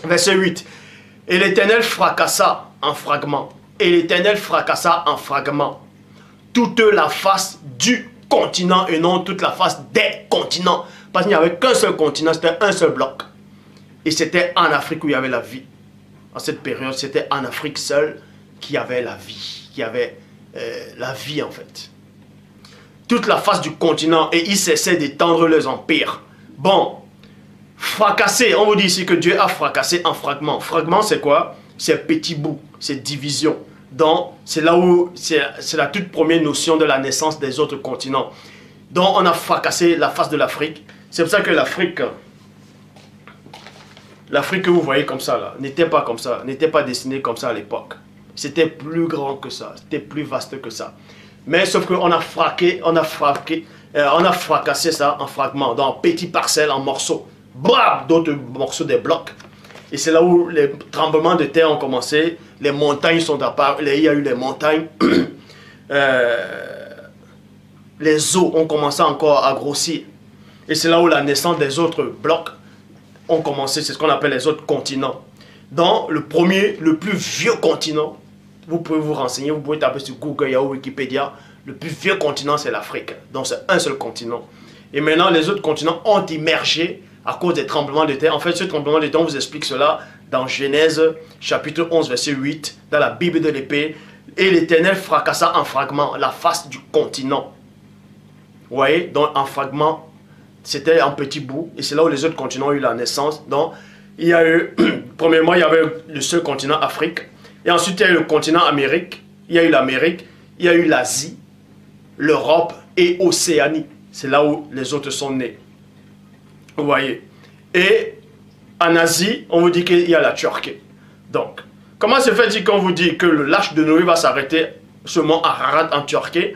Verset 8. Et l'Éternel fracassa en fragments. Et l'Éternel fracassa en fragments toute la face du continent et non toute la face des continents. Parce qu'il n'y avait qu'un seul continent, c'était un seul bloc. Et c'était en Afrique où il y avait la vie. En cette période, c'était en Afrique seule qu'il y avait la vie. Qu'il y avait la vie en fait. Toute la face du continent et ils cessaient d'étendre leurs empires. Bon, fracassé, on vous dit ici que Dieu a fracassé en fragments. Fragments c'est quoi? C'est petits bouts, c'est division. Donc, c'est là où c'est la toute première notion de la naissance des autres continents. Donc, on a fracassé la face de l'Afrique. C'est pour ça que l'Afrique que vous voyez comme ça, là, n'était pas comme ça, n'était pas dessinée comme ça à l'époque. C'était plus grand que ça, c'était plus vaste que ça. Mais sauf qu'on a fracassé ça en fragments, dans petits parcelles, en morceaux. Bam, d'autres morceaux des blocs. Et c'est là où les tremblements de terre ont commencé, les montagnes sont apparues, il y a eu les montagnes, les eaux ont commencé encore à grossir. Et c'est là où la naissance des autres blocs ont commencé, c'est ce qu'on appelle les autres continents. Dans le premier, le plus vieux continent, vous pouvez vous renseigner, vous pouvez taper sur Google, Yahoo, Wikipédia, le plus vieux continent c'est l'Afrique, donc c'est un seul continent. Et maintenant les autres continents ont émergé à cause des tremblements de terre. En fait, ce tremblement de terre, on vous explique cela dans Genèse, chapitre 11, verset 8, dans la Bible de l'épée. Et l'Éternel fracassa en fragments la face du continent. Vous voyez, donc en fragments, c'était en petits bouts. Et c'est là où les autres continents ont eu la naissance. Donc, il y a eu, premièrement, il y avait le seul continent Afrique. Et ensuite, il y a eu le continent Amérique. Il y a eu l'Amérique. Il y a eu l'Asie, l'Europe et Océanie. C'est là où les autres sont nés. Vous voyez. Et en Asie, on vous dit qu'il y a la Turquie. Donc, comment se fait-il qu'on vous dit que le lâche de Noé va s'arrêter seulement à Ararat en Turquie,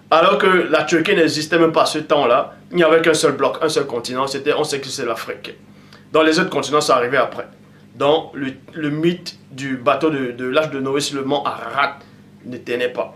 alors que la Turquie n'existait même pas à ce temps-là? Il n'y avait qu'un seul bloc, un seul continent, on sait que c'est l'Afrique. Donc les autres continents sont arrivés après. Donc le mythe du bateau de l'âge de Noé sur le mont Ararat ne tenait pas.